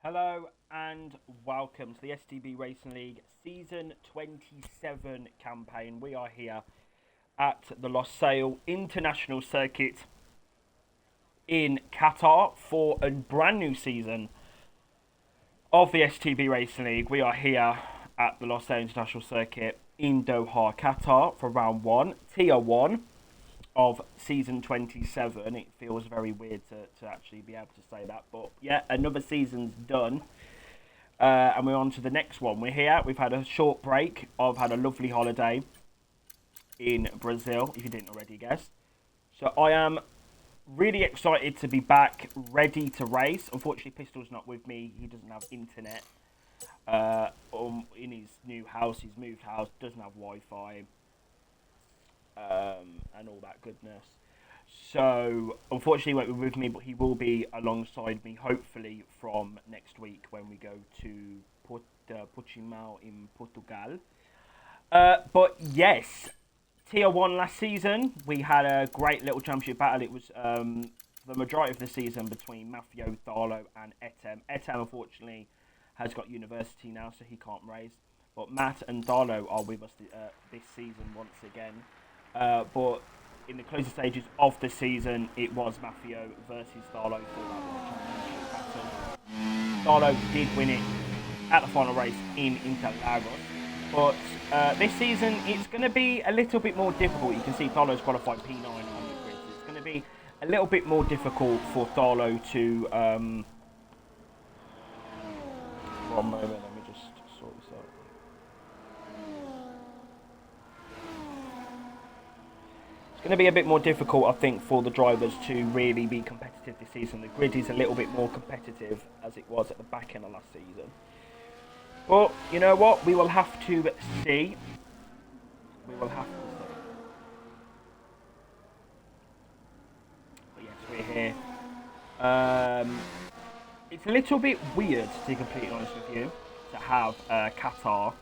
Hello and welcome to the STB Racing League Season 27 campaign. We are here at the Losail International Circuit in Qatar for a brand new season of the STB Racing League. We are here at the Losail International Circuit in Doha, Qatar for round 1, Tier 1 of season 27. It feels very weird to actually be able to say that, but yeah, another season's done, and we're on to the next one. We're here. We've had a short break. I've had a lovely holiday in Brazil, if you didn't already guess. So I am really excited to be back, ready to race. Unfortunately, Pistol's not with me. He doesn't have internet in his new house. He's moved house, doesn't have Wi-Fi. And all that goodness. So, unfortunately, he won't be with me, but he will be alongside me, hopefully, from next week when we go to Portimao in Portugal. But yes, Tier 1 last season, we had a great little championship battle. It was the majority of the season between Mafio, Darlo, and Etem. Etem, unfortunately, has got university now, so he can't race. But Matt and Darlo are with us this season once again. But in the closing stages of the season, it was Mafio versus Darlo for that championship battle. Darlo did win it at the final race in Interlagos. But this season, it's going to be a little bit more difficult. You can see Darlo's qualified P9 on the grid. It's going to be a little bit more difficult for Darlo to... One moment, let me just sort this out. Going to be a bit more difficult, I think, for the drivers to really be competitive this season. The grid is a little bit more competitive as it was at the back end of last season. But you know what? We will have to see. We will have to see. But yes, we're here. It's a little bit weird, to be completely honest with you, to have Qatar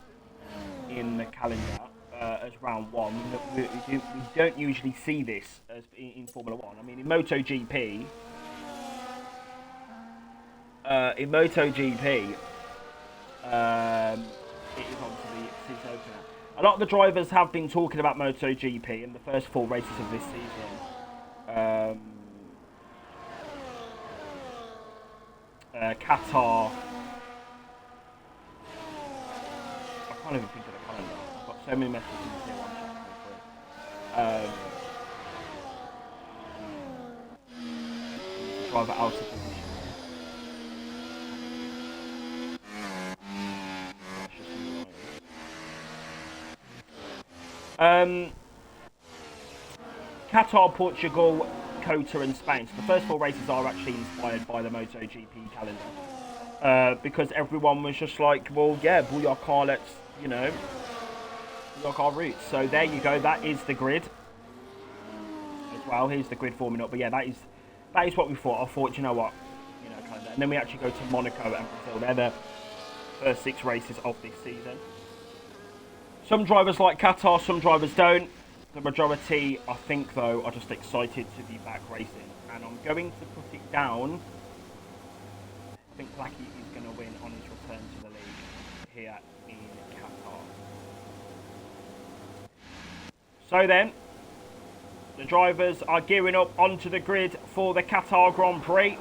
in the calendar. As round 1, we don't usually see this as in Formula 1. I mean, in MotoGP, it is obviously season opener. A lot of the drivers have been talking about MotoGP in the first 4 races of this season. Qatar. I can't even think of the calendar. So many messages in the driver out of position. Qatar, Portugal, Qatar and Spain. So the first 4 races are actually inspired by the MotoGP calendar. Because everyone was just like, well, yeah, Booyaka, let's, you know, lock our routes. So there you go. That is the grid as well. Here's the grid forming up. But yeah, that is what we thought. I thought, you know what, kind of. And then we actually go to Monaco and Brazil. They're the first 6 races of this season. Some drivers like Qatar, some drivers don't. The majority, I think, though, are just excited to be back racing. And I'm going to put it down. I think Blackie is going to win on his return to the league here in Qatar. So then, the drivers are gearing up onto the grid for the Qatar Grand Prix.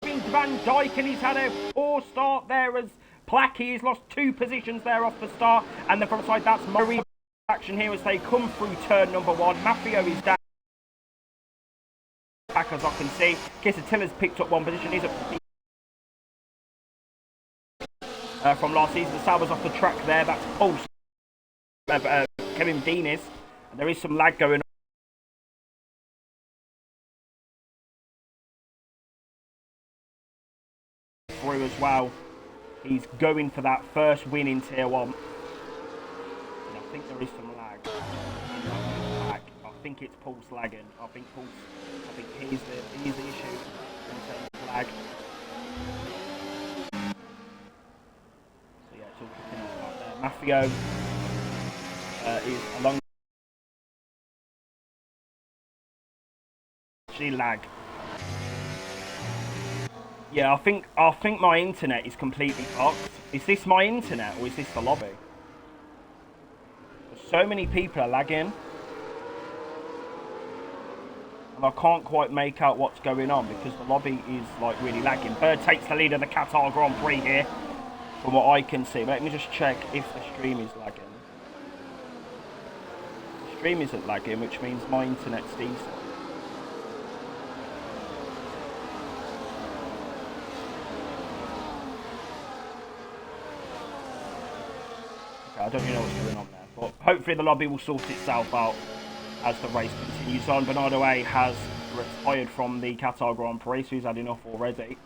Van Dijk, and he's had a poor start there as Blackie has lost 2 positions there off the start. And the front side, that's Murray. Action here as they come through turn number 1. Mafio is down. Back as I can see. Kisatilla's picked up 1 position. He's up from last season. The Sauber's off the track there. That's Pulse. Kevin Dean is. And there is some lag going on. Through as well. He's going for that first win in Tier 1. And I think there is some lag. I think it's Pulse lagging. I think he's the issue in terms of lag. So yeah, it's all kicking off out there. Mafio is along. Actually lag. Yeah, I think my internet is completely fucked. Is this my internet or is this the lobby? So many people are lagging. And I can't quite make out what's going on because the lobby is like really lagging. Bird takes the lead of the Qatar Grand Prix here, from what I can see. But let me just check if the stream is lagging. The stream isn't lagging, which means my internet's decent. Okay, I don't really know what's going on there, but hopefully the lobby will sort itself out as the race continues on. Bernardo A has retired from the Qatar Grand Prix, so he's had enough already.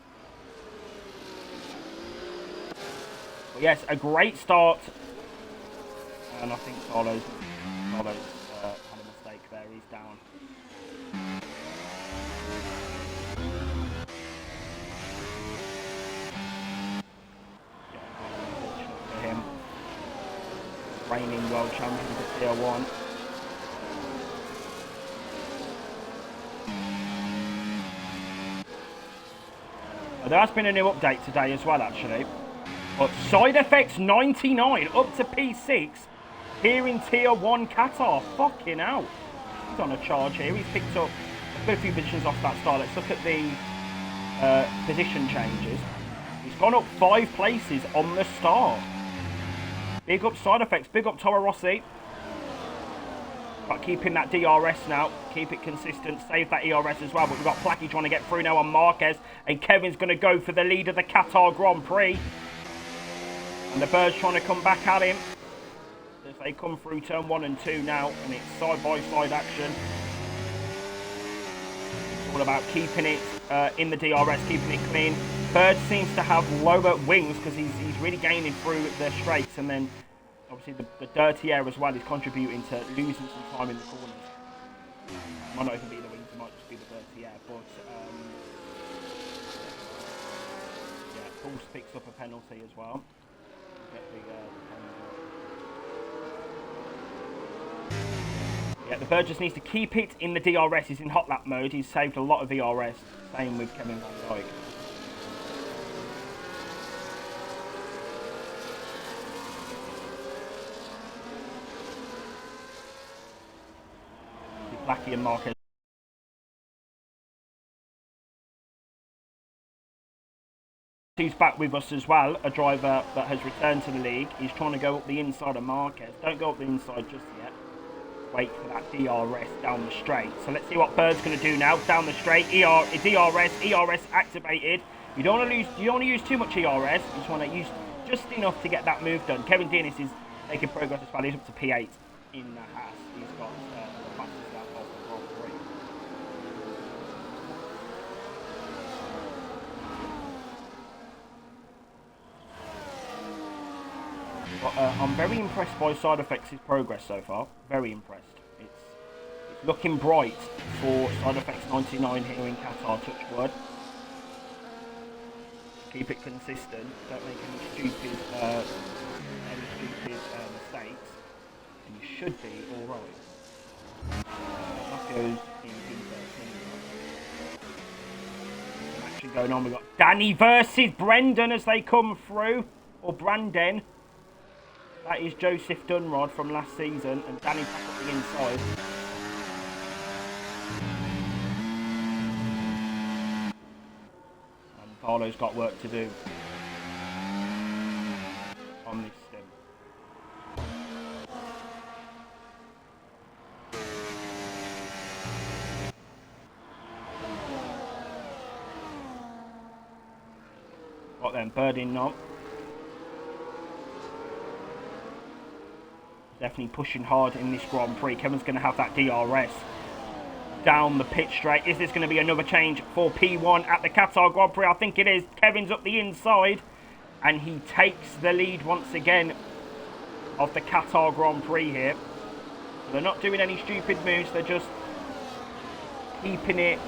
But yes, a great start. And I think Carlo's had a mistake there. He's down. Yeah, unfortunate for him. Reigning world champion for Tier 1. There has been a new update today as well, actually. But Side Effects 99 up to P6 here in Tier 1 Qatar. Fucking hell. He's on a charge here. He's picked up a few positions off that start. Let's look at the position changes. He's gone up 5 places on the start. Big up Side Effects. Big up Toro Rossi. But keeping that DRS now. Keep it consistent. Save that ERS as well. But we've got Placky trying to get through now on Marquez. And Kevin's going to go for the lead of the Qatar Grand Prix. And the Birds trying to come back at him. As they come through turn 1 and 2 now. And it's side-by-side action. It's all about keeping it in the DRS. Keeping it clean. Bird seems to have lower wings. Because he's really gaining through the straights. And then obviously the dirty air as well is contributing to losing some time in the corners. Might not even be the wings, it might just be the dirty air. But yeah, Pulse picks up a penalty as well. Get the yeah, the Bird just needs to keep it in the DRS. He's in hot lap mode. He's saved a lot of ERS. Same with Kevin Van Dijk. Blackie and Marquez. He's back with us as well, a driver that has returned to the league. He's trying to go up the inside of Marquez. Don't go up the inside just yet. Wait for that DRS down the straight. So let's see what Bird's going to do now. Down the straight, ERS activated. You don't want to use too much ERS. You just want to use just enough to get that move done. Kevin Dennis is making progress as well. He's up to P8 in the Haas. He's got the fastest lap of the Grand Prix. But, I'm very impressed by Side Effects' progress so far. Very impressed. It's looking bright for Side Effects 99 here in Qatar, touch wood. Keep it consistent. Don't make any stupid mistakes. And you should be alright. That goes in action going on. We've got Danny versus Brendan as they come through. Or Brandon. That is Joseph Dunrod from last season, and Danny back up the inside. And Carlo's got work to do on this stint. Got them Bird in now. Definitely pushing hard in this Grand Prix. Kevin's going to have that DRS down the pit straight. Is this going to be another change for P1 at the Qatar Grand Prix? I think it is. Kevin's up the inside. And he takes the lead once again of the Qatar Grand Prix here. So they're not doing any stupid moves. They're just keeping it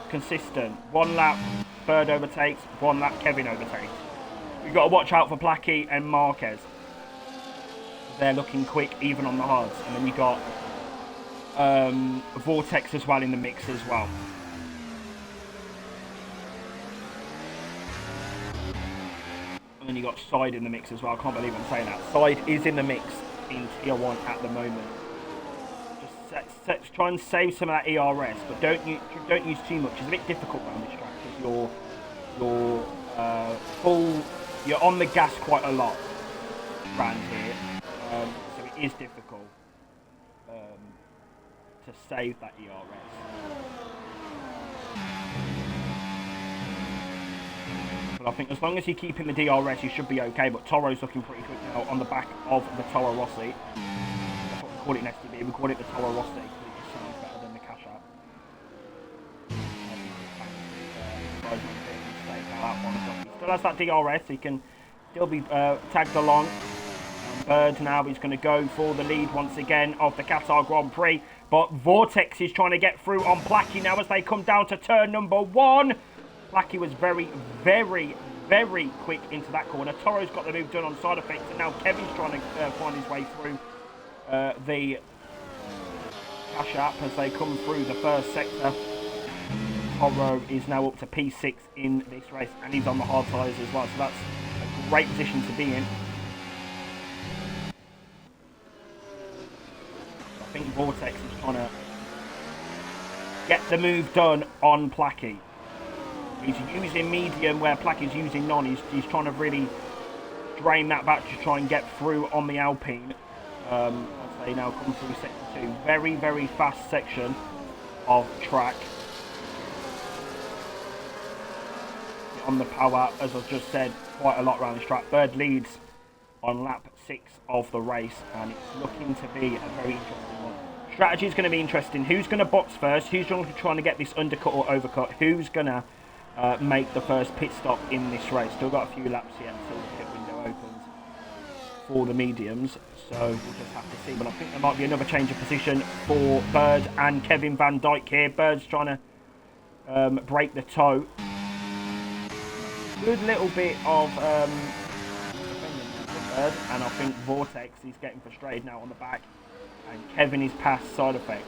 consistent. One lap, Bird overtakes. One lap, Kevin overtakes. We've got to watch out for Placky and Marquez. They're looking quick even on the hards. And then you've got Vortex as well in the mix as well. And then you got Side in the mix as well. I can't believe I'm saying that. Side is in the mix in Tier 1 at the moment. Just try and save some of that ERS, but don't use too much. It's a bit difficult around this track because you're on the gas quite a lot around here, so it is difficult to save that ERS. But I think as long as you're keeping the DRS, you should be okay. But Toro's looking pretty good now on the back of the Toro Rossi. That's what we call it in STB. We call it the Toro Rossi because it sounds better than the Cash App. He still has that DRS, so he can still be tagged along. Bird now is going to go for the lead once again of the Qatar Grand Prix. But Vortex is trying to get through on Placky now as they come down to turn number 1. Placky was very, very, very quick into that corner. Toro's got the move done on Side Effects, and now Kevin's trying to find his way through the Cash App as they come through the first sector. Toro is now up to P6 in this race, and he's on the hard tyres as well, so that's a great position to be in. I think Vortex is trying to get the move done on Placky. He's using medium where Placky's using none. He's trying to really drain that back to try and get through on the Alpine. As they now come through sector 2. Very, very fast section of track. On the power, as I've just said, quite a lot around this track. Bird leads on lap 6 of the race, and it's looking to be a very interesting one. Strategy is going to be interesting. Who's going to box first? Who's going to be trying to get this undercut or overcut? Who's going to make the first pit stop in this race? Still got a few laps yet until the pit window opens for the mediums, so we'll just have to see. But I think there might be another change of position for Bird and Kevin Van Dijk here. Bird's trying to break the toe. Good little bit of Bird, and I think Vortex is getting frustrated now on the back, and Kevin is past Side Effects.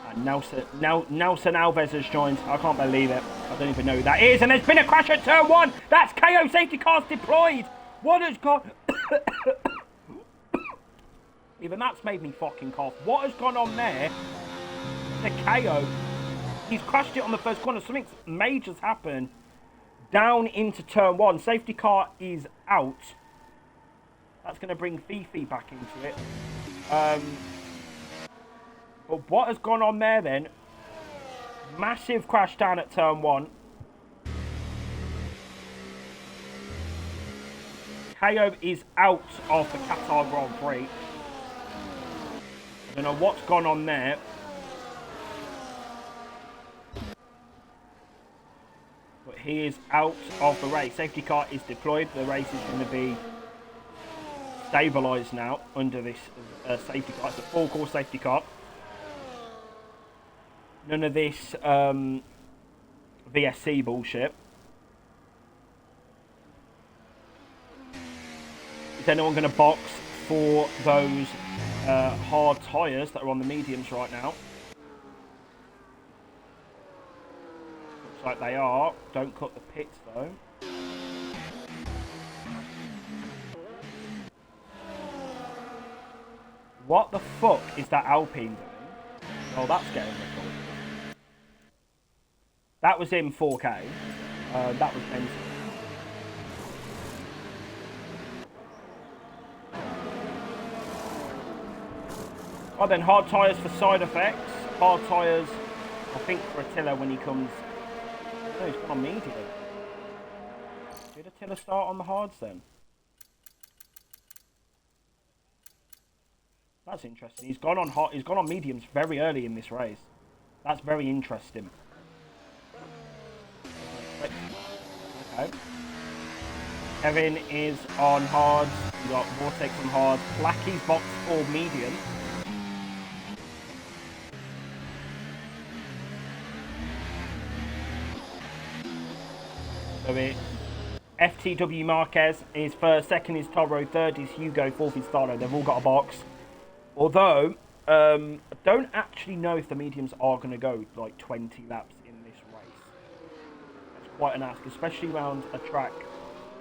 And Nelson Alves has joined. I can't believe it. I don't even know who that is. And there's been a crash at turn 1. That's KO safety cars deployed. What has gone? Even that's made me fucking cough. What has gone on there? The KO. He's crashed it on the first corner. Something major's happened. Down into turn 1. Safety car is out. That's going to bring Fifi back into it. But what has gone on there then? Massive crash down at turn 1. KO is out of the Qatar Grand Prix. I don't know what's gone on there. But he is out of the race. Safety car is deployed. The race is going to be stabilised now under this safety car. It's a full course safety car. None of this VSC bullshit. Is anyone going to box for those hard tyres that are on the mediums right now? Looks like they are. Don't cut the pits though. What the fuck is that Alpine doing? Oh, that's getting recorded. That was in 4K. That was mental. Oh, then hard tyres for Side Effects. Hard tyres, I think, for Attila when he comes. No, he's gone on medium. Did Attila start on the hards then? That's interesting. He's gone on hot. He's gone on mediums very early in this race. That's very interesting. Okay. Kevin is on hards. We got Vortex on hards. Blacky's box for medium. So it's FTW Marquez is first, second is Toro, third is Hugo, fourth is Starlo. They've all got a box. Although, I don't actually know if the mediums are going to go like 20 laps in this race. That's quite an ask, especially around a track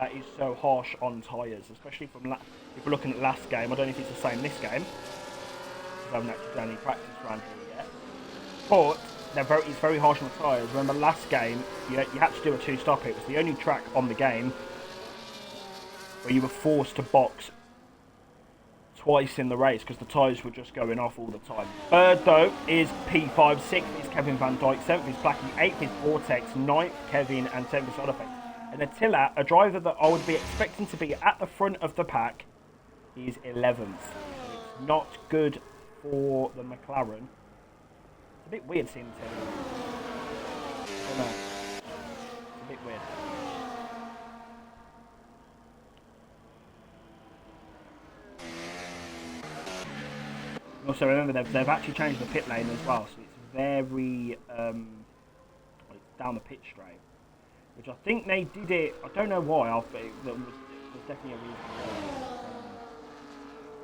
that is so harsh on tyres, especially from if we're looking at last game. I don't know if it's the same this game, because I haven't actually done any practice around here yet. But it's very harsh on the tyres. Remember last game, you had to do a two-stop. It was the only track on the game where you were forced to box twice in the race because the tyres were just going off all the time. Third, though, is P5. 6th is Kevin Van Dijk. 7th is Blackie. 8th is Vortex. 9th, Kevin. And 10th is Side Effects. And Attila, a driver that I would be expecting to be at the front of the pack, is 11th. It's not good for the McLaren. It's a bit weird seeing Attila. I don't know. It's a bit weird. Also, remember they've actually changed the pit lane as well, so it's very it's down the pitch straight, which I think they did it. I don't know why. There was definitely a reason.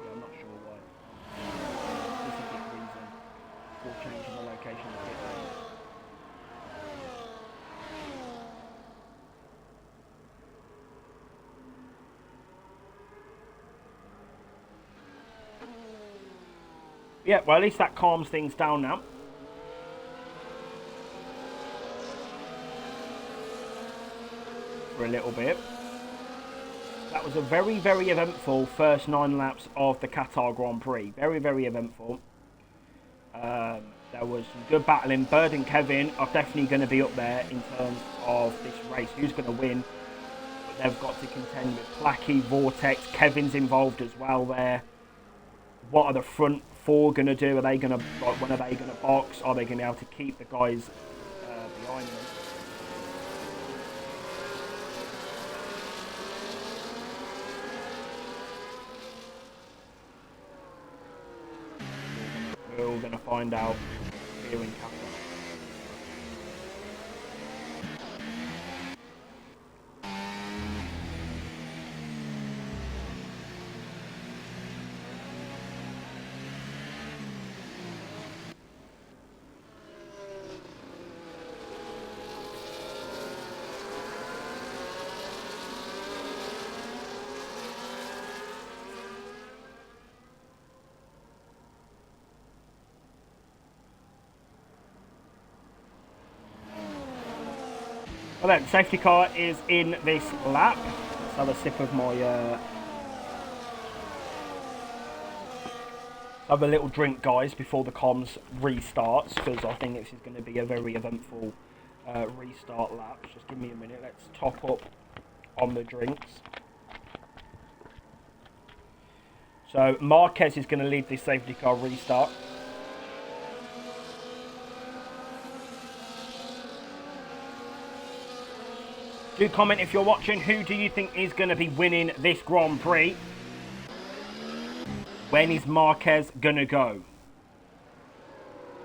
Yeah, I'm not sure why. Specific reason for changing the location of the pit lane. Yeah, well, at least that calms things down now. For a little bit. That was a very, very eventful first 9 laps of the Qatar Grand Prix. Very, very eventful. There was some good battling. Bird and Kevin are definitely going to be up there in terms of this race. Who's going to win? But they've got to contend with Blackie, Vortex. Kevin's involved as well there. What are the front 4 going to do? Are they going to, like, when are they going to box? Are they going to be able to keep the guys behind them? We're all going to find out here in Qatar. Well then, safety car is in this lap. Let's have a sip of my... have a little drink, guys, before the comms restarts, because I think this is going to be a very eventful restart lap. Just give me a minute. Let's top up on the drinks. So Marquez is going to lead this safety car restart. Do comment if you're watching. Who do you think is going to be winning this Grand Prix? When is Marquez going to go?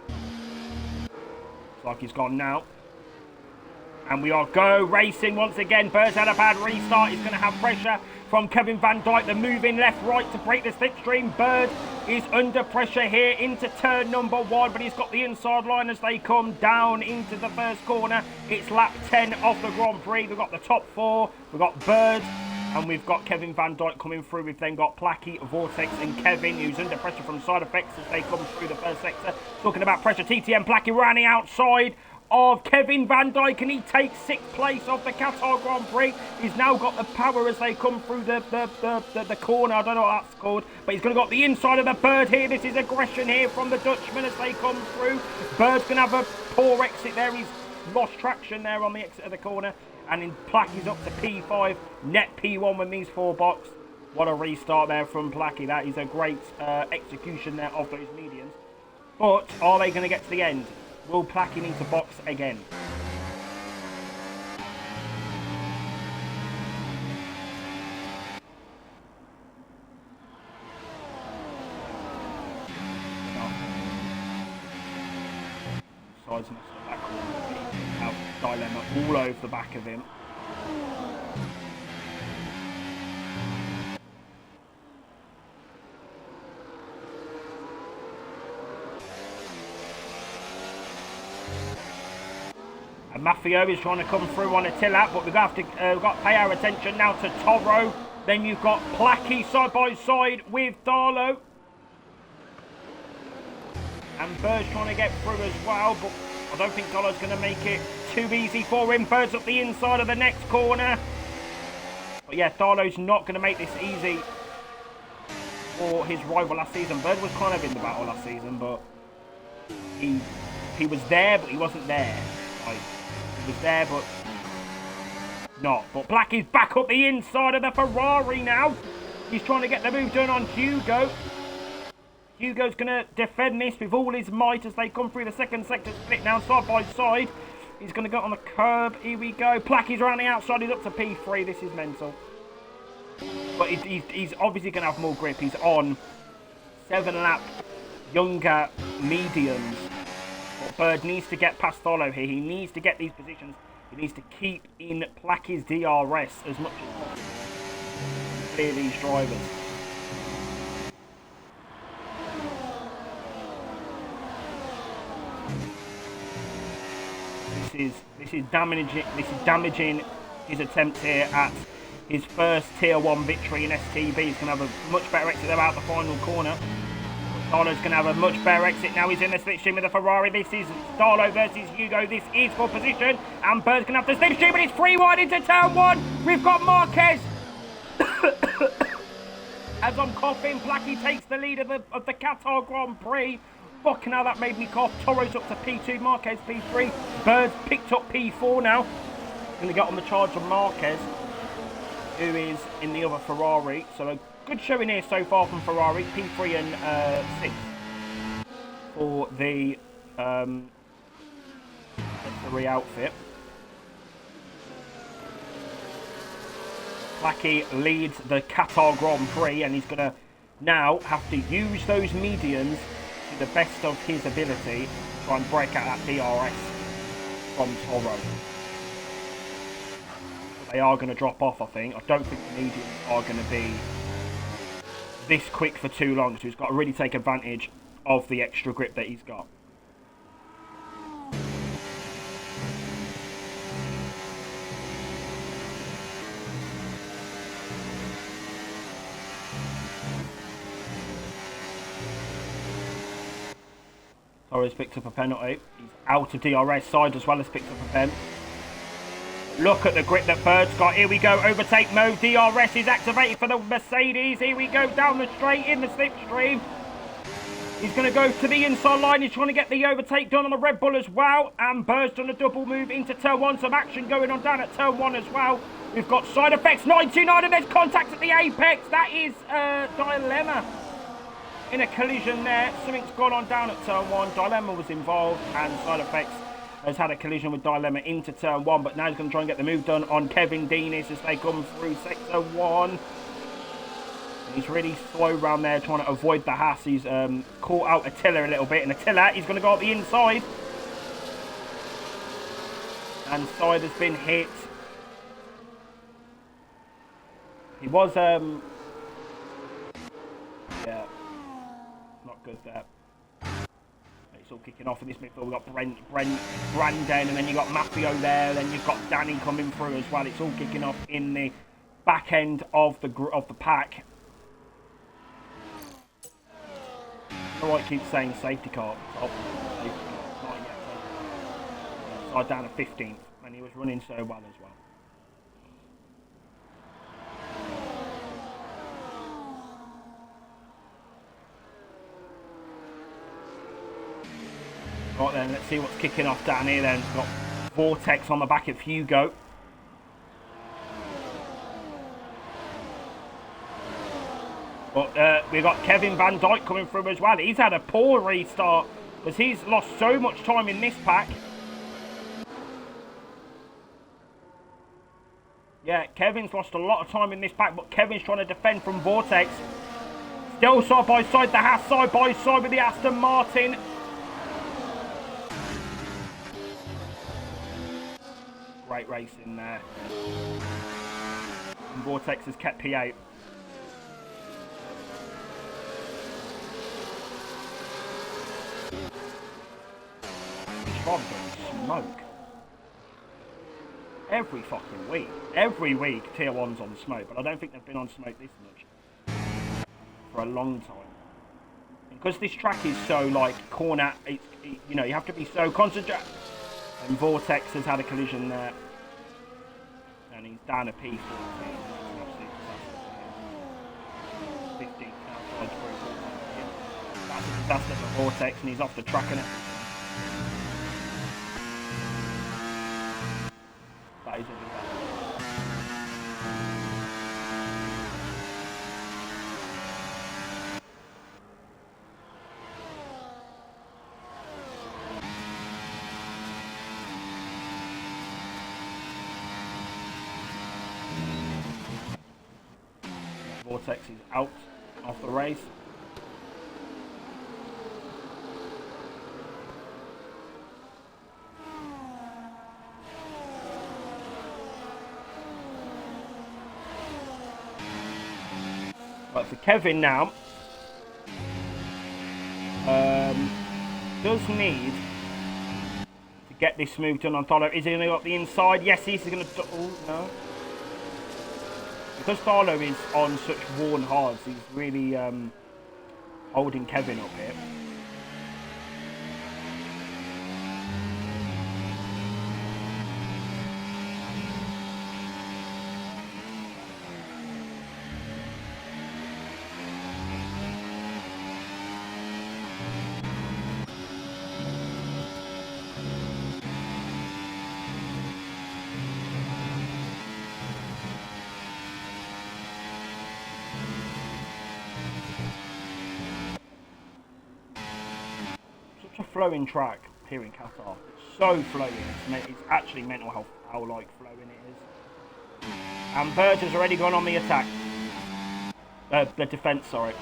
Looks like he's gone now. And we are go racing once again. Bird's had a bad restart. He's going to have pressure from Kevin Van Dijk. The move in left, right to break the slipstream. Bird is under pressure here into turn number 1, but he's got the inside line as they come down into the first corner. It's lap 10 of the Grand Prix. We've got the top 4. We've got Bird and we've got Kevin Van Dijk coming through. We've then got Blackie, Vortex and Kevin, who's under pressure from side effects as they come through the first sector. Talking about pressure, TTM Blackie running outside of Kevin Van Dijk, and he takes 6th place of the Qatar Grand Prix. He's now got the power as they come through the corner. I don't know what that's called, but he's going to got the inside of the Bird here. This is aggression here from the Dutchman as they come through. Bird's going to have a poor exit there. He's lost traction there on the exit of the corner, and in Blackie's up to P5, net P1 with these 4 box. What a restart there from Blackie. That is a great execution there of those medians. But are they going to get to the end? Will Blackie need to box again? Sides must have back have dilemma all over the back of him. Mafio is trying to come through on Attila, but we've got to pay our attention now to Toro. Then you've got Placky side by side with Darlow. And Bird's trying to get through as well, but I don't think Darlow's going to make it too easy for him. Bird's up the inside of the next corner. But yeah, Darlow's not going to make this easy for his rival last season. Bird was kind of in the battle last season, but he was there, but he wasn't there. Like, he was there, but not. But Black is back up the inside of the Ferrari now. He's trying to get the move done on Hugo. Hugo's going to defend this with all his might as they come through the second sector split now, side by side. He's going to go on the curb. Here we go. Placky's around the outside. He's up to P3. This is mental. But he's obviously going to have more grip. He's on 7-lap younger mediums. But Bird needs to get past Tholo here. He needs to get these positions. He needs to keep in Placky's DRS as much as possible to clear these drivers. This is damaging his attempt here at his first Tier 1 victory in STB. He's going to have a much better exit about the final corner. Darlow's going to have a much better exit now. He's in the slipstream with the Ferrari. This is Darlow versus Hugo. This is for position. And Bird's going to have the slipstream, but it's 3 wide into turn 1. We've got Marquez. As I'm coughing, Placky takes the lead of the Qatar Grand Prix. Fucking hell, that made me cough. Toro's up to P2, Marquez P3. Bird's picked up P4 now. Going to get on the charge of Marquez, who is in the other Ferrari. So a good showing here so far from Ferrari. P3 and 6 for the outfit. Placky leads the Qatar Grand Prix, and he's going to now have to use those mediums to the best of his ability to try and break out that DRS from Toro. They are going to drop off, I think. I don't think the mediums are going to be this quick for too long, so he's got to really take advantage of the extra grip that he's got. Torres picked up a penalty. He's out of DRS side as well as picked up a pen. Look at the grip that Bird's got. Here we go. Overtake mode. DRS is activated for the Mercedes. Here we go. Down the straight in the slipstream. He's going to go to the inside line. He's trying to get the overtake done on the Red Bull as well. And Bird's done a double move into turn 1. Some action going on down at turn 1 as well. We've got side effects 929 and there's contact at the apex. That is a dilemma. In a collision there, something's gone on down at turn 1. Dilemma was involved, and Side Effects has had a collision with Dilemma into turn 1. But now he's going to try and get the move done on Kevin Denis as they come through sector 1. And he's really slow around there, trying to avoid the Haas. He's caught out Attila a little bit, and Attila, he's going to go up the inside. And Side has been hit. He was, yeah. Good there. It's all kicking off in this midfield. We've got Brandon, and then you've got Mafio there, then you've got Danny coming through as well. It's all kicking off in the back end of the pack. Alright, keep saying safety car. Oh, safety car. Not yet. Side down to 15th, and he was running so well as well. Right then, let's see what's kicking off down here then. We've got Vortex on the back of Hugo. But we've got Kevin Van Dijk coming through as well. He's had a poor restart because he's lost so much time in this pack. Yeah, Kevin's lost a lot of time in this pack, but Kevin's trying to defend from Vortex. Still side by side, the Haas side by side with the Aston Martin. Great race in there. And Vortex has kept P8. He's rather going smoke. every fucking week. Every week, Tier 1's on smoke, but I don't think they've been on smoke this much for a long time. Because this track is so, like, corner, you know, you have to be so concentrated. And Vortex has had a collision there. And he's down a P14. That's an absolute disaster for him. 15 outside through. That's a disaster for Vortex, and he's off the track, innit? That is a disaster. Vortex is out of the race. Right, for Kevin now, does need to get this move done on Tholo. Is he going to go up the inside? Yes, he's going to. Oh, no. Because Tholo is on such worn hards, he's really holding Kevin up here. Flowing track here in Qatar. It's so flowing. It's actually mental health how like flowing it is. And Bird has already gone on the attack. The defence, sorry.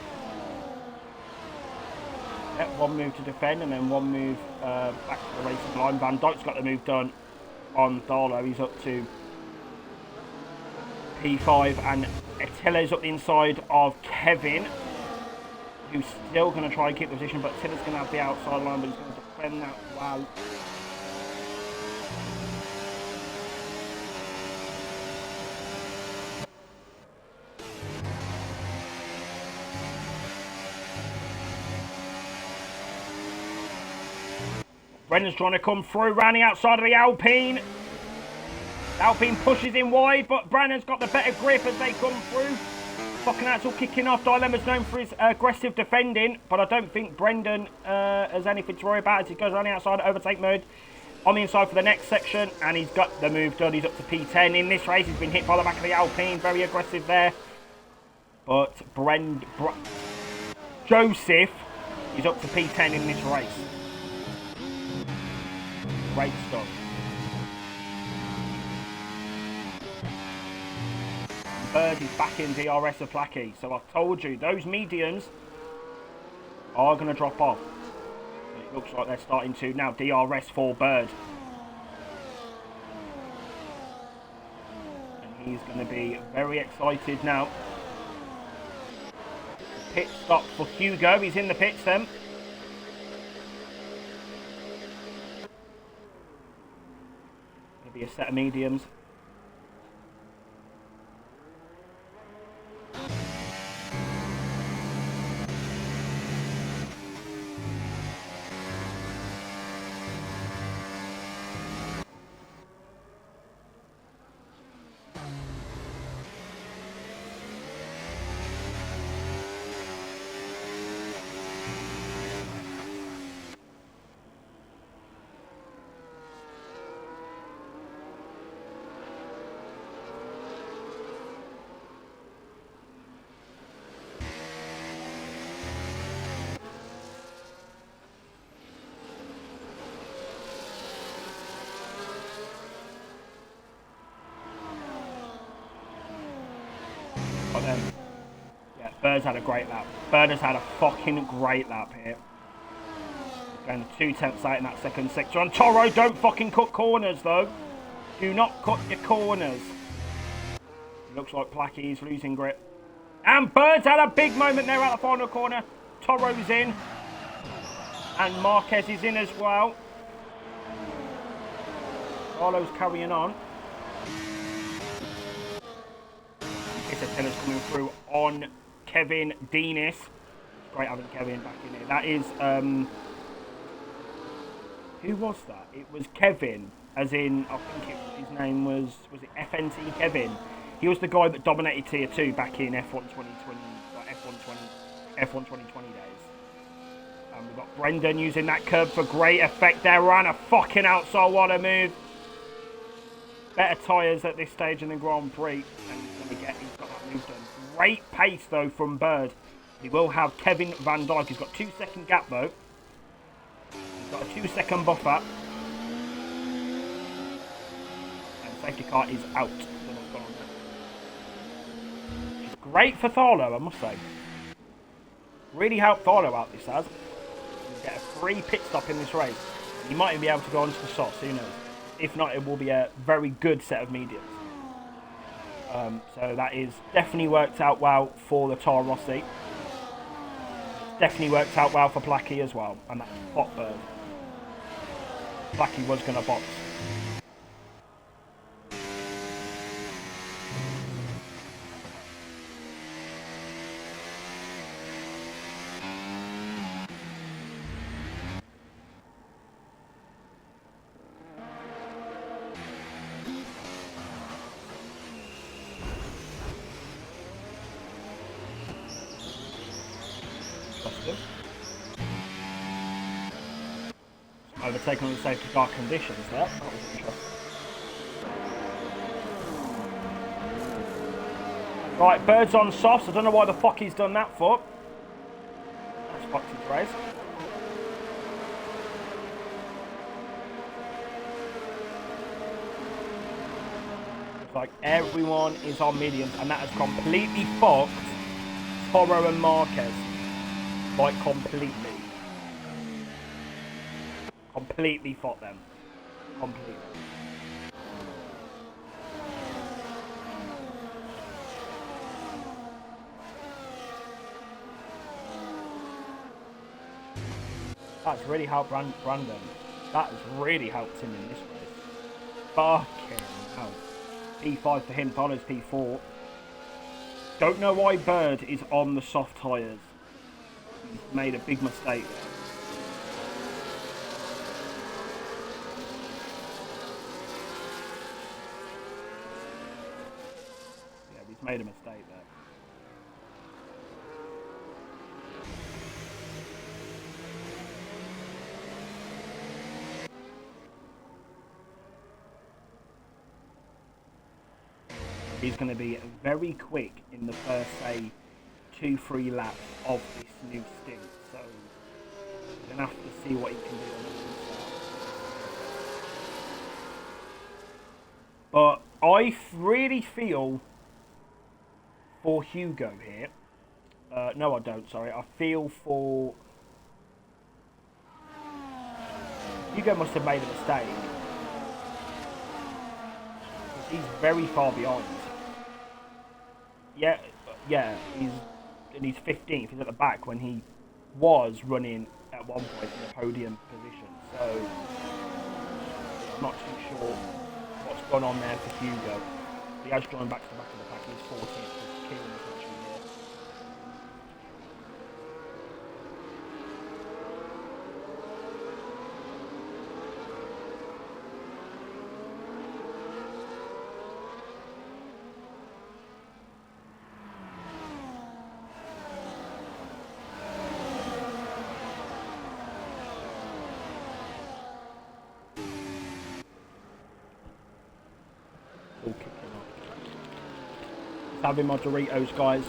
Yep, one move to defend and then one move back to the racing line. Van Dijk's got the move done on Tholo. He's up to P5 and Attila's up the inside of Kevin, who's still going to try and keep the position, but Tiller's going to have the outside line, but he's going to defend that well. Brennan's trying to come through, round the outside of the Alpine. Alpine pushes in wide, but Brennan's got the better grip as they come through. Fucking that's all kicking off. Dilemma's known for his aggressive defending, but I don't think Brendan has anything to worry about as he goes around the outside, overtake mode on the inside for the next section, and he's got the move done. He's up to P10 in this race. He's been hit by the back of the Alpine, very aggressive there. But Joseph is up to P10 in this race. Great stuff. Bird is back in DRS of Flacky, so I've told you those mediums are going to drop off. It looks like they're starting to now. DRS for Bird, and he's going to be very excited now. Pit stop for Hugo. He's in the pits then. Going to be a set of mediums. Yeah, Bird's had a great lap. Bird has had a fucking great lap here. Going 2/10 out in that second sector. On Toro, don't fucking cut corners though. Do not cut your corners. Looks like Placky's losing grip. And Bird's had a big moment there at the final corner. Toro's in. And Marquez is in as well. Carlo's carrying on. said Taylor's coming through on Kevin Denis. It's great having Kevin back in here. That is, who was that? It was Kevin, as in, I think his name was it FNT Kevin? He was the guy that dominated Tier 2 back in F1 2020, like F1 2020 days. And we've got Brendan using that curb for great effect there. Ran a fucking outside, what a move. Better tyres at this stage in the Grand Prix. And he's got that move done. Great pace though from Bird. He will have Kevin Van Dijk. He's got 2-second gap though. He's got a 2-second buffer. And safety car is out. Great for Tharlo, I must say. Really helped Tharlo out this has. He'll get a free pit stop in this race. He might even be able to go onto the softs, who knows. If not, it will be a very good set of mediums. So that is definitely worked out well for the Toro Rossi. Definitely worked out well for Blackie as well. And that's Hot Bird. Blackie was going to box. Overtaken on the safety car conditions there. That was interesting. Right, Bird's on softs. I don't know why the fuck he's done that for. That's fucked his race. Looks like everyone is on mediums, and that has completely fucked Toro and Marquez. Like, completely. Completely fought them. Completely. That's really helped Brandon. That has really helped him in this race. Fucking hell. P5 for him, Tharlo's P4. Don't know why Bird is on the soft tyres. He's made a big mistake there. Made a mistake there. He's going to be very quick in the first, say, 2-3 laps of this new stint. So we're going to have to see what he can do on the inside. But I really feel for Hugo here. No, I don't, sorry. I feel for... Hugo must have made a mistake. He's very far behind. Yeah, he's 15th. He's at the back when he was running at one point in the podium position. So, I'm not too sure what's gone on there for Hugo. He has joined back to the back of the pack. He's 14th. Having my Doritos, guys.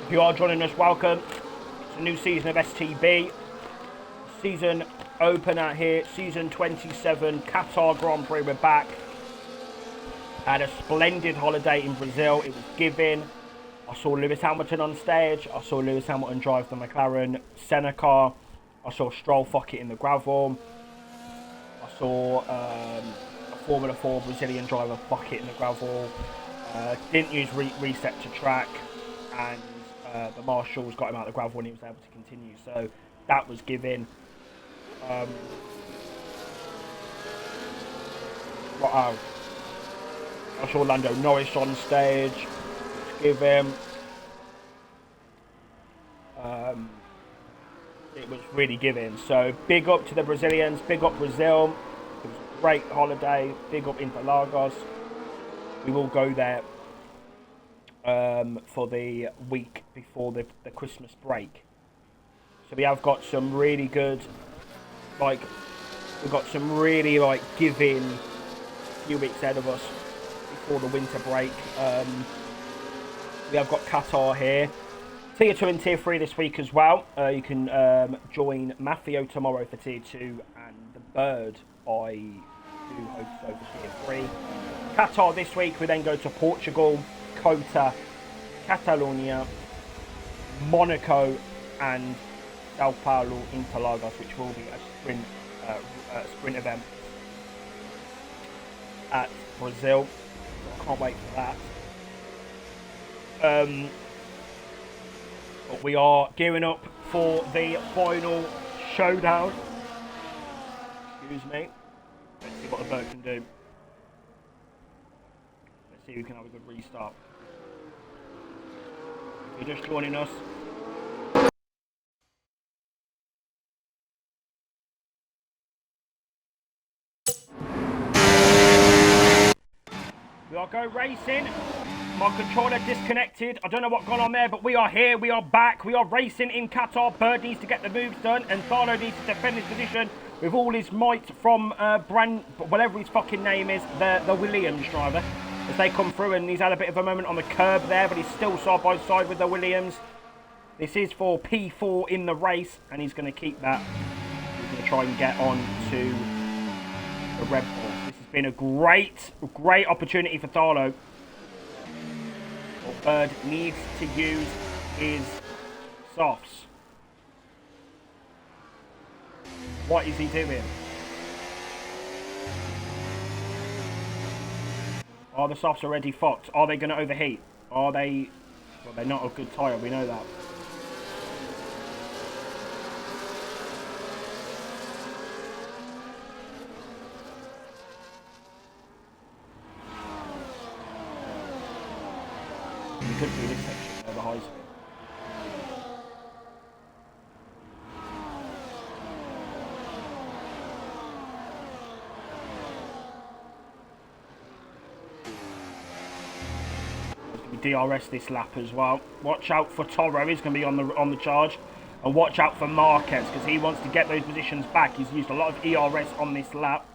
If you are joining us, welcome. It's a new season of STB. Season opener here. Season 27 Qatar Grand Prix. We're back. Had a splendid holiday in Brazil. It was giving. I saw Lewis Hamilton on stage. I saw Lewis Hamilton drive the McLaren Senna car. I saw Stroll fuck it in the gravel. I saw a Formula 4 Brazilian driver fuck it in the gravel. Didn't use reset to track, and the marshals got him out of the gravel and he was able to continue. So that was given. What else? That's Orlando Norris on stage. Let's give him. It was really giving. So big up to the Brazilians. Big up Brazil. It was a great holiday. Big up Interlagos. We will go there for the week before the Christmas break. So we have got some really good, like, we've got some really, like, giving few weeks ahead of us before the winter break. We have got Qatar here. Tier 2 and Tier 3 this week as well. You can join Mafio tomorrow for Tier 2 and the Bird, I do hope so, for Tier 3. Qatar this week, we then go to Portugal, Cota, Catalonia, Monaco and Sao Paulo Interlagos, which will be a sprint event at Brazil. I can't wait for that. But we are gearing up for the final showdown. Excuse me. Let's see what the bird can do. Let's see who can have a good restart. If you're just joining us, we are go racing. My controller disconnected. I don't know what's gone on there, but we are here. We are back. We are racing in Qatar. Bird needs to get the moves done, and Tharlo needs to defend his position with all his might from whatever his fucking name is, the Williams driver, as they come through. And he's had a bit of a moment on the curb there, but he's still side by side with the Williams. This is for P4 in the race, and he's going to keep that. He's going to try and get on to the Red Bull. This has been a great opportunity for Tharlo. What Bird needs to use is softs. What is he doing? Are the softs already fucked? Are they going to overheat? Are they... Well, they're not a good tyre, we know that. You could do this section over high speed. DRS this lap as well. Watch out for Toro, he's going to be on the charge, and watch out for Marquez because he wants to get those positions back. He's used a lot of ERS on this lap.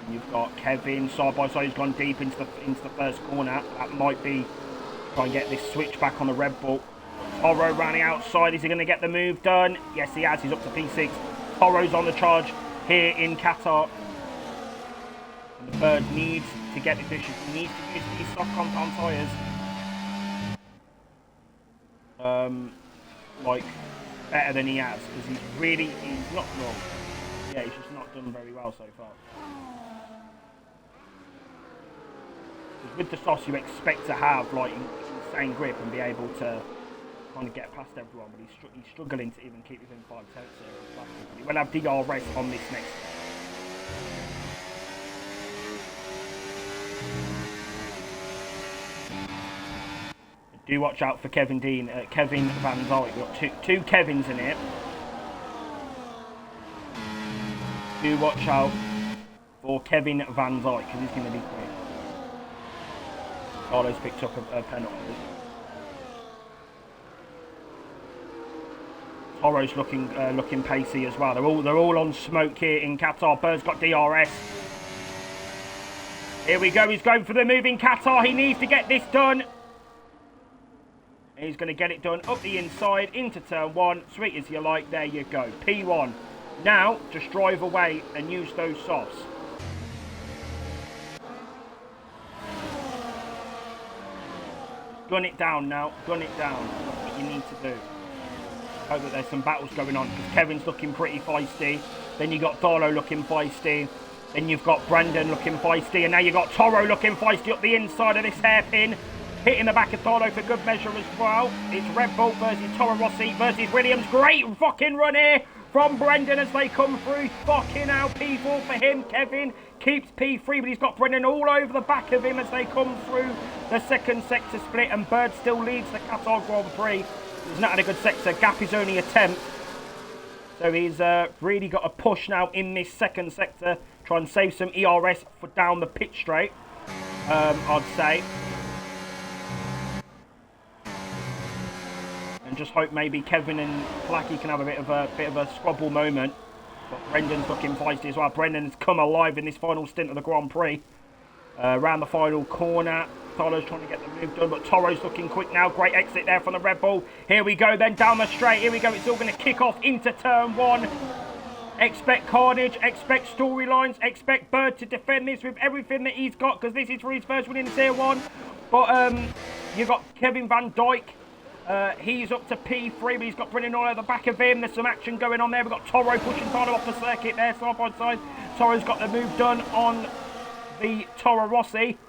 You've got Kevin side by side. He's gone deep into the first corner. That might be try and get this switch back on the Red Bull. Toro running outside. Is he going to get the move done? Yes, he has. He's up to P6. Toro's on the charge here in Qatar. And the Bird needs to get this issue. He needs to use these soft compound tyres. Like better than he has, because he's not wrong. Yeah, he's just not done very well so far. With the sauce, you expect to have like insane grip and be able to kind of get past everyone, but he's struggling to even keep within 5 tenths here. He will have DRS on this next. Do watch out for Kevin Van Zyk. We've got two Kevins in here. Do watch out for Kevin Van Zyk because he's going to be quick. Carlos picked up a penalty. Toro's looking pacey as well. They're all on smoke here in Qatar. Bird's got DRS. Here we go. He's going for the move in Qatar. He needs to get this done. He's going to get it done up the inside into turn 1. Sweet as you like. There you go. P1. Now, just drive away and use those softs. Gun it down now. Gun it down. That's what you need to do. Hope that there's some battles going on because Kevin's looking pretty feisty. Then you got Tharlo looking feisty. Then you've got Brandon looking feisty. And now you've got Toro looking feisty up the inside of this hairpin. Hitting the back of Tharlo for good measure as well. It's Red Bull versus Toro Rossi versus Williams. Great fucking run here from Brendan as they come through. Fucking hell, P4 for him. Kevin keeps P3, but he's got Brendan all over the back of him as they come through the second sector split, and Bird still leads the Qatar Grand Prix. He's not had a good sector. Gap is only a 10th. So he's really got a push now in this second sector. Try and save some ERS for down the pit straight, I'd say. And just hope maybe Kevin and Blackie can have a bit of a squabble moment. But Brendan's looking feisty as well. Brendan's come alive in this final stint of the Grand Prix. Around the final corner. Toro's trying to get the move done, but Toro's looking quick now. Great exit there from the Red Bull. Here we go then, down the straight. Here we go. It's all going to kick off into turn 1. Expect carnage, expect storylines, expect Bird to defend this with everything that he's got, because this is for his first win in Tier 1. But you've got Kevin Van Dijk. He's up to P3, but he's got Brendan all at the back of him. There's some action going on there. We've got Toro pushing Toro off the circuit there, side by side. Toro's got the move done on the Toro Rossi.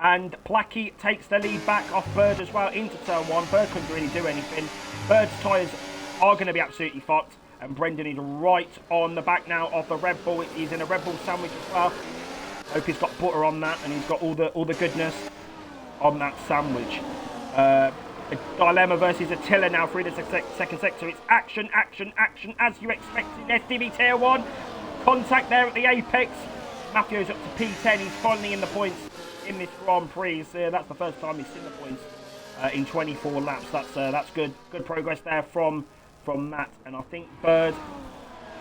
And Blackie takes the lead back off Bird as well into turn 1. Bird couldn't really do anything. Bird's tyres are going to be absolutely fucked. And Brendan is right on the back now of the Red Bull. He's in a Red Bull sandwich as well. Hope he's got butter on that, and he's got all the goodness on that sandwich. A dilemma versus Attila now through the second sector. It's action, action, action, as you expect in STB Tier 1. Contact there at the apex. Matthew's up to P10. He's finally in the points in this Grand Prix. That's the first time he's seen the points in 24 laps. That's good progress there from Matt. And I think Bird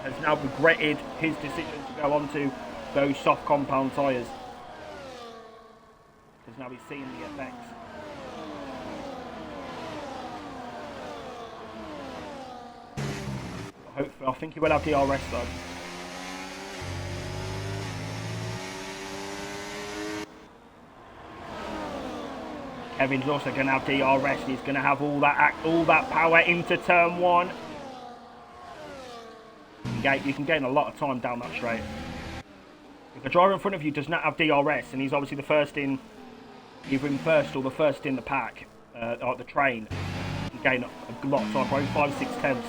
has now regretted his decision to go onto those soft compound tyres, because now he's seeing the effects. Hopefully, I think he will have DRS though. Kevin's also going to have DRS. He's going to have all that power into turn 1. You can gain a lot of time down that straight. If a driver in front of you does not have DRS, and he's obviously the first in, either in first or the first in the pack, or the train, you gain a lot of time, probably 5-6 tenths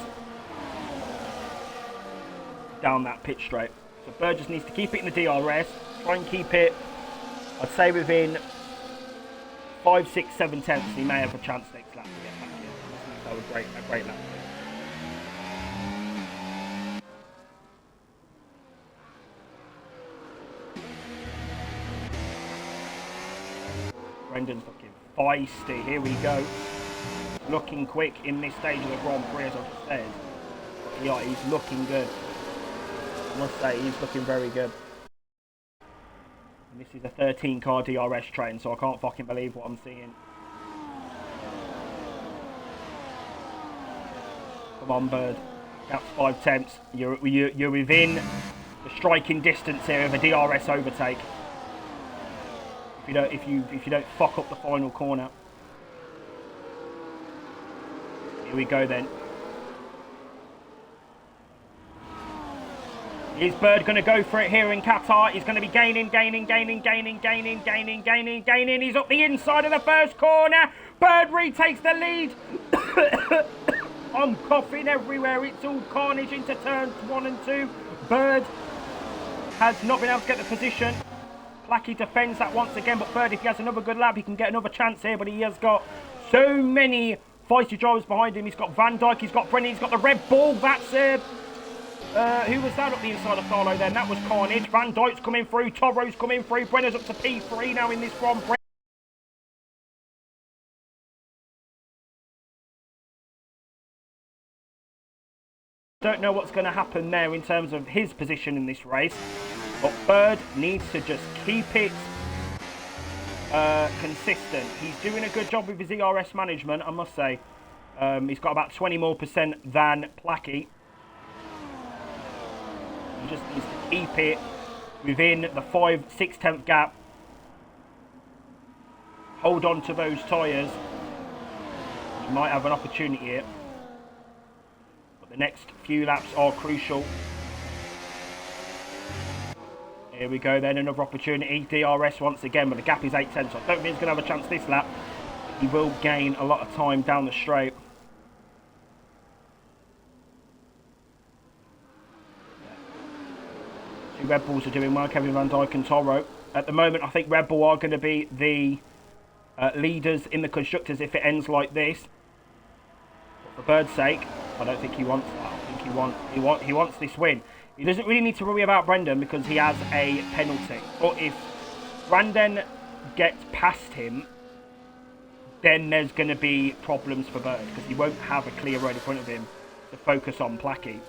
down that pitch straight. So Bird just needs to keep it in the DRS, try and keep it, I'd say, within 5, 6, 7 tenths. He may have a chance next lap to get back in. That was a great lap. Brendan's looking feisty. Here we go. Looking quick in this stage of the Grand Prix, as I just said. But yeah, he's looking good. I must say, he's looking very good. And this is a 13 car DRS train, so I can't fucking believe what I'm seeing. Come on, Bird. That's 5 tenths. You're within the striking distance here of a DRS overtake. If you don't fuck up the final corner. Here we go then. Is Bird going to go for it here in Qatar? He's going to be gaining. He's up the inside of the first corner. Bird retakes the lead. I'm coughing everywhere. It's all carnage into turns 1 and 2. Bird has not been able to get the position. Blackie defends that once again, but Bird, if he has another good lap, he can get another chance here. But he has got so many feisty drivers behind him. He's got Van Dijk, he's got Brennan, he's got the Red Bull. That's who was that up the inside of Tharlo then? That was carnage. Van Dijk's coming through, Toro's coming through. Brenner's up to P3 now in this Grand Prix. Don't know what's going to happen there in terms of his position in this race. But Bird needs to just keep it consistent. He's doing a good job with his ERS management, I must say. He's got about 20% more than Blackie. He just needs to keep it within the 5-6 tenth gap. Hold on to those tyres. He might have an opportunity here. But the next few laps are crucial. Here we go then, another opportunity. DRS once again, but the gap is 8 tenths. So I don't think he's going to have a chance this lap. He will gain a lot of time down the straight. Red Bulls are doing well. Kevin Van Dijk and Toro. At the moment, I think Red Bull are going to be the leaders in the constructors if it ends like this. But for Bird's sake, I don't think he wants that. I think he wants this win. He doesn't really need to worry about Brendan because he has a penalty. But if Brandon gets past him, then there's going to be problems for Bird because he won't have a clear road in front of him to focus on Placky.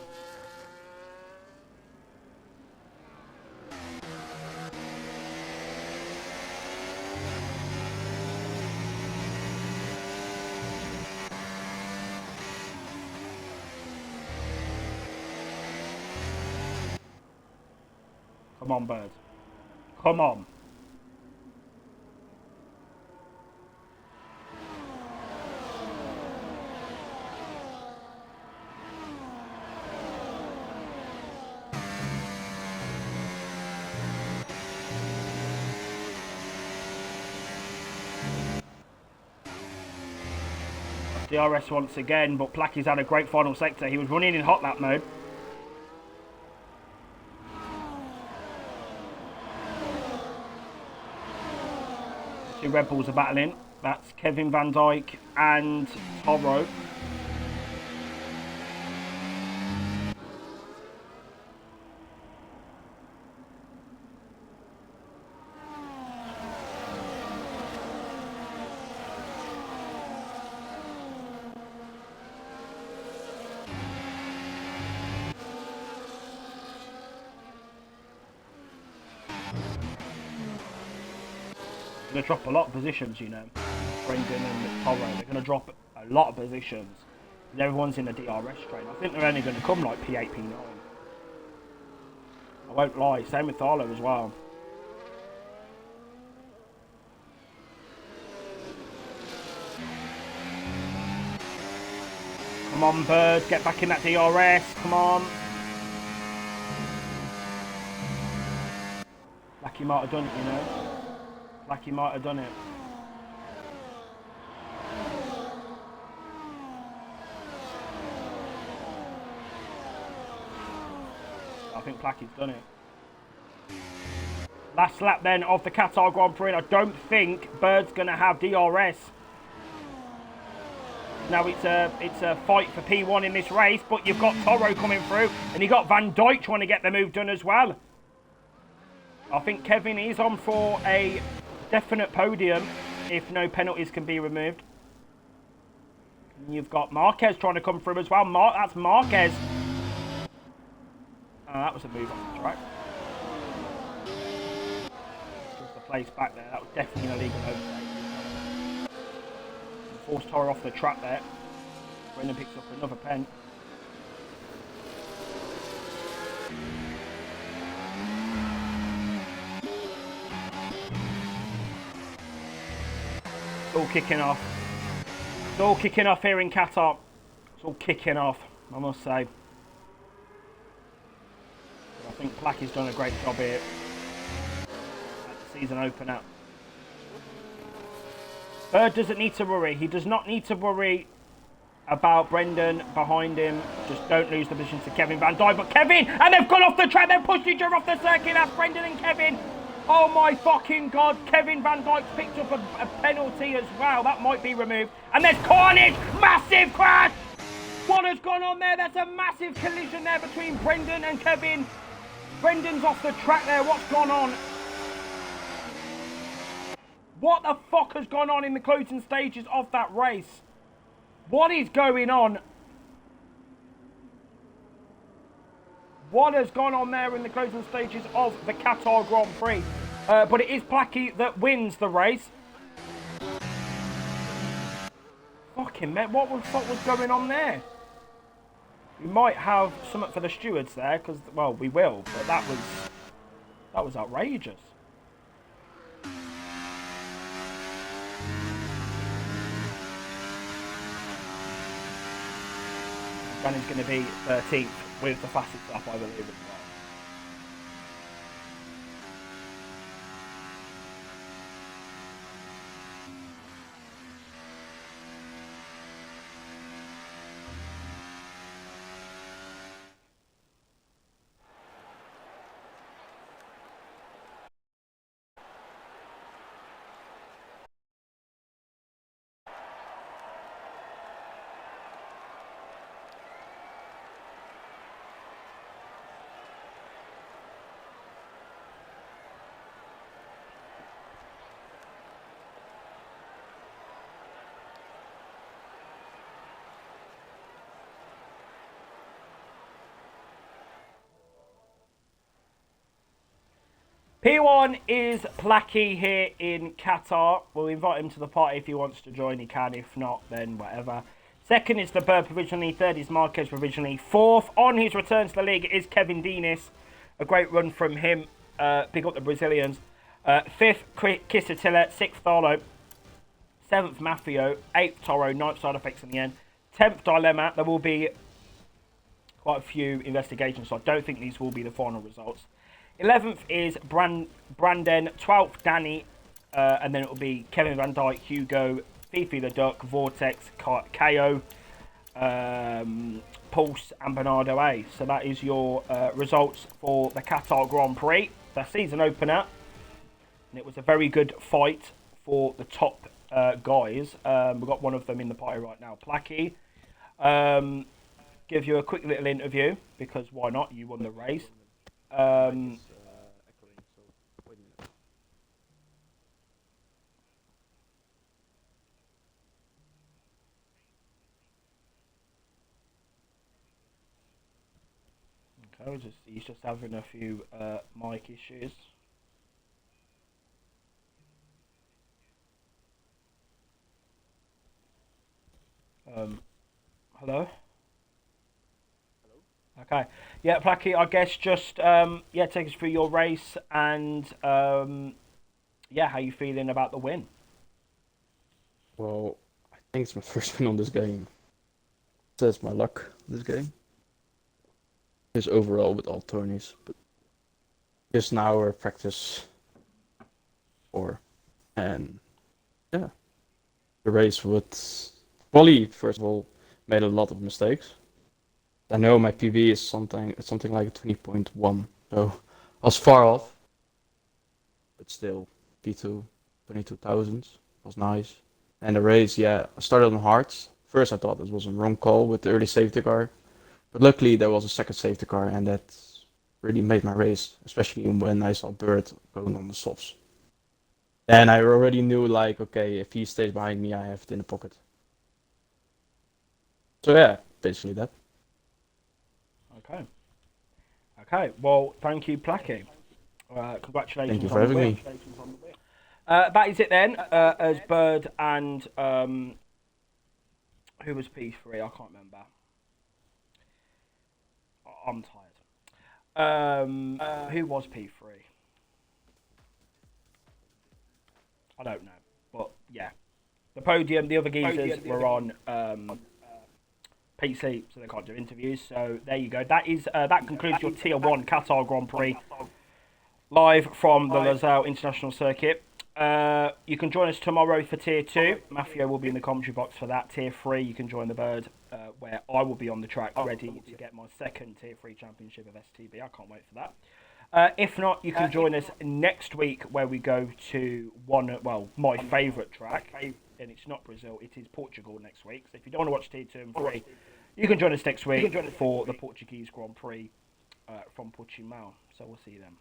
Come on, Bird. Come on. DRS once again, but Placky's had a great final sector. He was running in hot lap mode. Two Red Bulls are battling. That's Kevin Van Dijk and Toro. Going to drop a lot of positions, you know. Brendan and Toro, they're going to drop a lot of positions. And everyone's in a DRS train. I think they're only going to come like P8, P9. I won't lie. Same with Tharlo as well. Come on, Bird. Get back in that DRS. Come on. Like he might have done it, you know. Like he might have done it. I think Placky's done it. Last lap then of the Qatar Grand Prix. I don't think Bird's going to have DRS. Now it's a fight for P1 in this race, but you've got Toro coming through, and you've got Van Dijk trying to get the move done as well. I think Kevin is on for a definite podium if no penalties can be removed. And you've got Marquez trying to come through as well. That's Marquez. Oh, that was a move on the track. Just the place back there. That was definitely an illegal overtake. Forced Toro off the track there. Brendan picks up another pen. It's all kicking off. It's all kicking off here in Qatar. It's all kicking off, I must say. But I think Placky's done a great job here at the season opener. Bird doesn't need to worry. He does not need to worry about Brendan behind him. Just don't lose the position to Kevin Van Dijk. But Kevin, and they've gone off the track. They've pushed each other off the circuit. That's Brendan and Kevin. Oh my fucking God. Kevin Van Dijk picked up a penalty as well. That might be removed. And there's carnage. Massive crash. What has gone on there? There's a massive collision there between Brendan and Kevin. Brendan's off the track there. What's gone on? What the fuck has gone on in the closing stages of that race? What is going on? What has gone on there in the closing stages of the Qatar Grand Prix? But it is Placky that wins the race. Fucking man, what the fuck was going on there? We might have something for the stewards there, because, well, we will, but that was outrageous. Brandon's going to be 13th with the fastest lap, I believe, as well. P1 is Placky here in Qatar. We'll invite him to the party if he wants to join. He can. If not, then whatever. Second is the Bird provisionally. Third is Marquez provisionally. Fourth, on his return to the league, is Kevin Denis. A great run from him. Big up the Brazilians. Fifth, Kisatilla. Sixth, Arlo. Seventh, Mafio. Eighth, Toro. Ninth, Side Effects in the end. 10th, Dilemma. There will be quite a few investigations, so I don't think these will be the final results. 11th is Brandon. 12th, Danny. And then it will be Kevin Van Dyke, Hugo, Fifi the Duck, Vortex, KO, Pulse, and Bernardo A. So that is your results for the Qatar Grand Prix, the season opener. And it was a very good fight for the top guys. We've got one of them in the party right now, Placky. Give you a quick little interview, because why not? You won the race. Okay, he's just having a few mic issues. Hello? Okay. Yeah, Placky, I guess just yeah, take us through your race and yeah, how you feeling about the win? Well, I think it's my first win on this game. So it's my luck this game. Just overall with all tourneys, but just now we're practice for, and yeah, the race with Wally first of all made a lot of mistakes. I know my PB is something like 20.1, so I was far off, but still P2 22,000 was nice. And the race, yeah, I started on hards. First I thought this was a wrong call with the early safety car, but luckily there was a second safety car, and that really made my race, especially when I saw Bird going on the softs. And I already knew, like, okay, if he stays behind me, I have it in the pocket. So yeah, basically that. Okay. Okay. Well, thank you, Placky. Thank you Congratulations for on the having win. me. That is it then. As Bird and who was P3? I can't remember. I'm tired. Who was P3? I don't know. But yeah, the podium. The other geezers were on PC, so they can't do interviews. So there you go. That concludes your Tier 1 Qatar Grand Prix live from the Losail International Circuit. You can join us tomorrow for Tier 2. Mafio will be in the commentary box for that. Tier 3, you can join the Bird, where I will be on the track ready to get my second Tier 3 championship of STB. I can't wait for that. If not, you can join us next week where we go to my favourite track. And it's not Brazil, it is Portugal next week. So if you don't want to watch Tier 2 and 3, you can join us next week for the Portuguese Grand Prix from Portimao. So we'll see you then.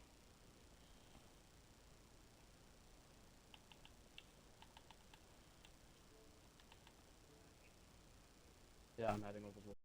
Yeah, I'm heading off as well.